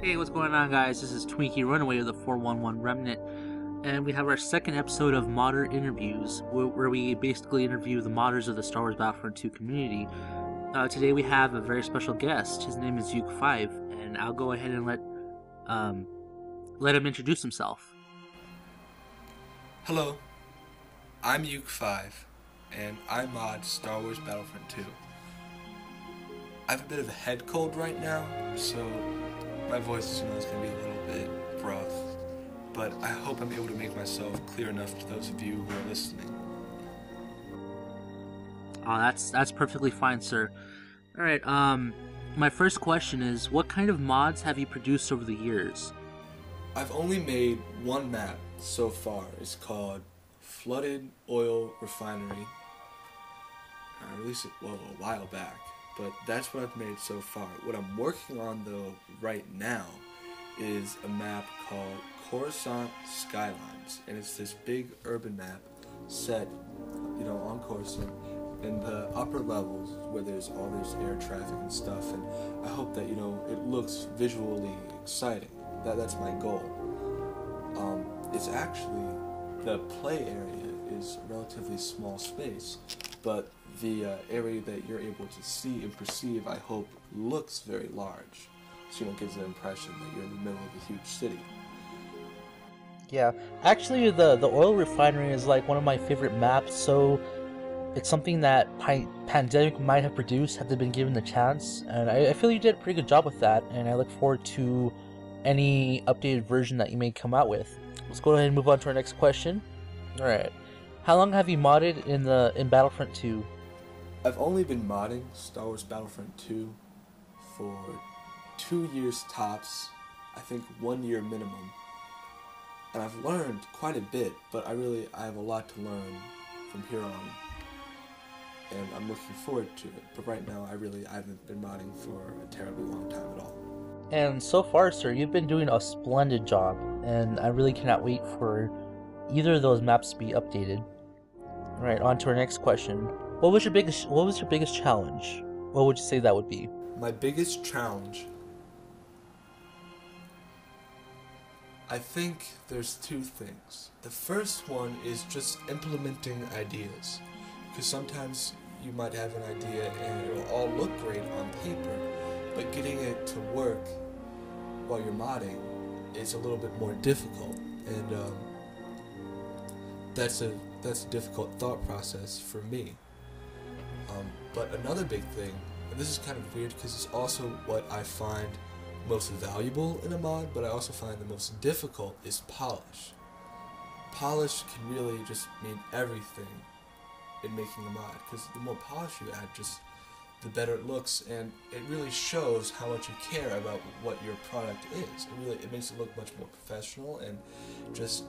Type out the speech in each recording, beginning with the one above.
Hey, what's going on, guys? This is TwinkeyRunaway of the 411 Remnant, and we have our second episode of Modder Interviews, where we basically interview the modders of the Star Wars Battlefront 2 community. Today we have a very special guest. His name is Yuke5, and I'll go ahead and let him introduce himself. Hello, I'm Yuke5, and I mod Star Wars Battlefront 2. I have a bit of a head cold right now, so my voice is going to be a little bit rough, but I hope I'm able to make myself clear enough to those of you who are listening. Oh, that's perfectly fine, sir. Alright, my first question is, what kind of mods have you produced over the years? I've only made one map so far. It's called Flooded Oil Refinery. I released it, a while back, but that's what I've made so far. What I'm working on, though, right now is a map called Coruscant Skylines, and it's this big urban map set, on Coruscant in the upper levels where there's all this air traffic and stuff, and I hope that, it looks visually exciting. That's my goal. It's actually, the play area is a relatively small space, but the area that you're able to see and perceive, I hope, looks very large. So, it gives the impression that you're in the middle of a huge city. Yeah, actually the oil refinery is like one of my favorite maps, so it's something that Pandemic might have produced had they been given the chance, and I feel you did a pretty good job with that, and I look forward to any updated version that you may come out with. Let's go ahead and move on to our next question. Alright, how long have you modded in Battlefront 2? I've only been modding Star Wars Battlefront 2 for 2 years tops, I think 1 year minimum. And I've learned quite a bit, but I have a lot to learn from here on. And I'm looking forward to it. But right now, I haven't been modding for a terribly long time at all. And so far, sir, you've been doing a splendid job, and I really cannot wait for either of those maps to be updated. Alright, on to our next question. What was your biggest challenge? What would you say that would be? My biggest challenge, I think there's two things. The first one is just implementing ideas, because sometimes you might have an idea and it'll all look great on paper, but getting it to work while you're modding is a little bit more difficult, and that's a difficult thought process for me. But another big thing, and this is kind of weird because it's also what I find most valuable in a mod, but I also find the most difficult, is polish. Polish can really just mean everything in making a mod, because the more polish you add, just the better it looks, and it really shows how much you care about what your product is. It makes it look much more professional, and just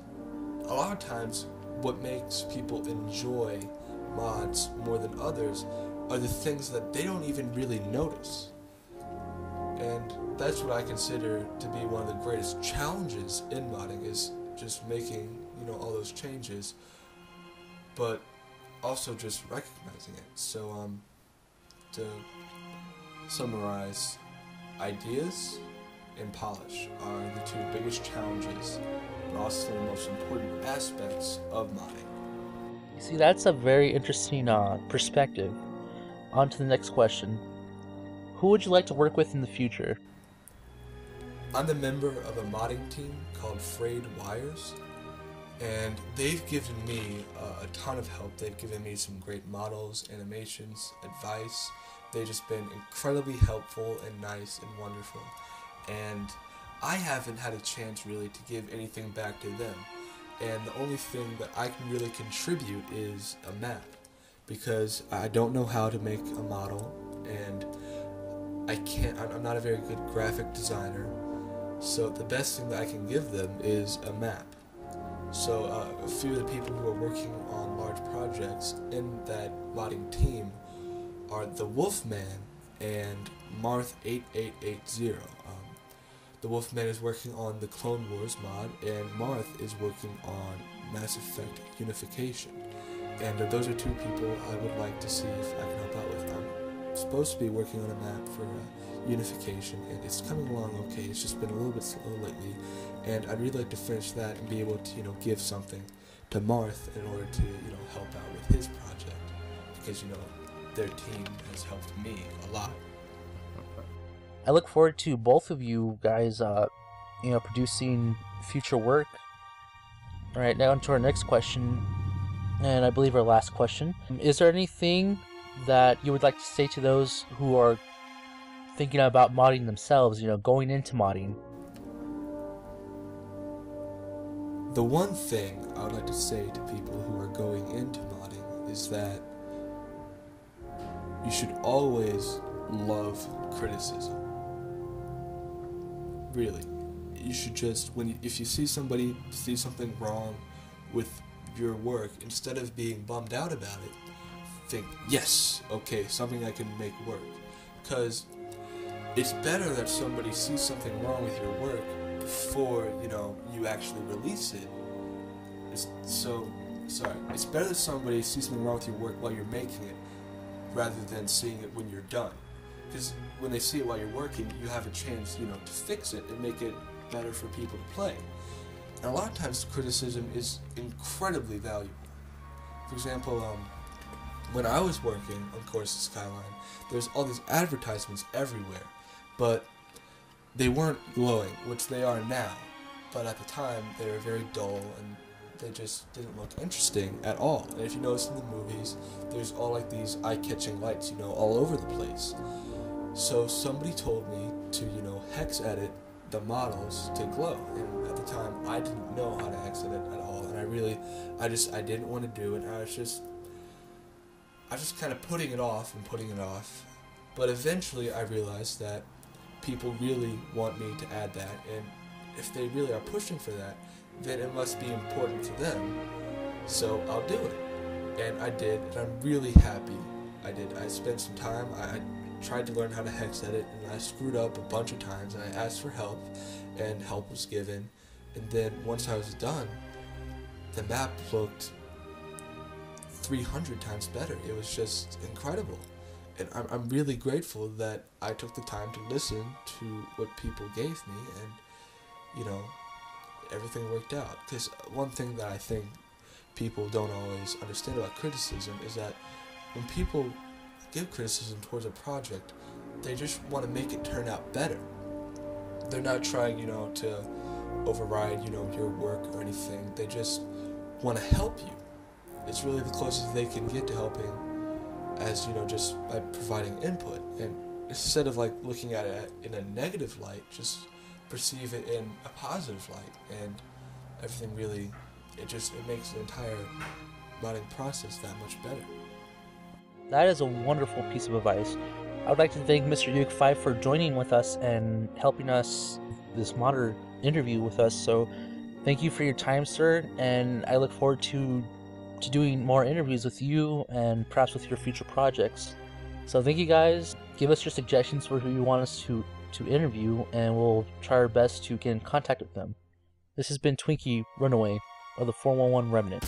a lot of times what makes people enjoy mods more than others are the things that they don't even really notice. And that's what I consider to be one of the greatest challenges in modding, is just making, all those changes, but also just recognizing it. So, to summarize, ideas and polish are the two biggest challenges, but also the most important aspects of modding. You see, that's a very interesting perspective. On to the next question. Who would you like to work with in the future? I'm a member of a modding team called Frayed Wires, and they've given me a ton of help. They've given me some great models, animations, advice. They've just been incredibly helpful and nice and wonderful. And I haven't had a chance really to give anything back to them. And the only thing that I can really contribute is a map, because I don't know how to make a model, and I'm not a very good graphic designer, so the best thing that I can give them is a map. So a few of the people who are working on large projects in that modding team are the Wolfman and Marth8880. The Wolfman is working on the Clone Wars mod, and Marth is working on Mass Effect Unification. And those are two people I would like to see if I can help out with. I'm supposed to be working on a map for unification, and it's coming along okay. It's just been a little bit slow lately, and I'd really like to finish that and be able to, give something to Marth in order to, help out with his project, because, their team has helped me a lot. I look forward to both of you guys, producing future work. All right, now on to our next question, and I believe our last question. Is there anything that you would like to say to those who are thinking about modding themselves, going into modding? The one thing I would like to say to people who are going into modding is that you should always love criticism. Really. You should just, if you see somebody see something wrong with your work, instead of being bummed out about it, think, yes, okay, something I can make work. Because it's better that somebody sees something wrong with your work before, you actually release it. It's better that somebody sees something wrong with your work while you're making it, rather than seeing it when you're done. Because when they see it while you're working, you have a chance, to fix it and make it better for people to play. And a lot of times criticism is incredibly valuable. For example, when I was working on Courses Skyline, there's all these advertisements everywhere, but they weren't glowing, which they are now. But at the time, they were very dull and they just didn't look interesting at all. And if you notice in the movies, there's all like these eye-catching lights, all over the place. So somebody told me to, hex edit the models to glow, and at the time I didn't know how to hex edit at all, and I didn't want to do it. I was just kind of putting it off, but eventually I realized that people really want me to add that, and if they really are pushing for that, then it must be important to them, so I'll do it. And I did, and I'm really happy I did. I spent some time, I tried to learn how to hex edit, and I screwed up a bunch of times, and I asked for help, and help was given. And then once I was done, the map looked 300 times better. It was just incredible. And I'm really grateful that I took the time to listen to what people gave me, and, everything worked out. Because one thing that I think people don't always understand about criticism is that when people give criticism towards a project, they just want to make it turn out better. They're not trying, to override, your work or anything. They just want to help you. It's really the closest they can get to helping, as, just by providing input. And instead of, looking at it in a negative light, just perceive it in a positive light. And everything really, it makes the entire modding process that much better. That is a wonderful piece of advice. I would like to thank Mr. Yuke5 for joining with us and helping us this modder interview with us. So thank you for your time, sir, and I look forward to doing more interviews with you and perhaps with your future projects. So thank you guys. Give us your suggestions for who you want us to interview, and we'll try our best to get in contact with them. This has been TwinkeyRunaway of the 411 Remnant.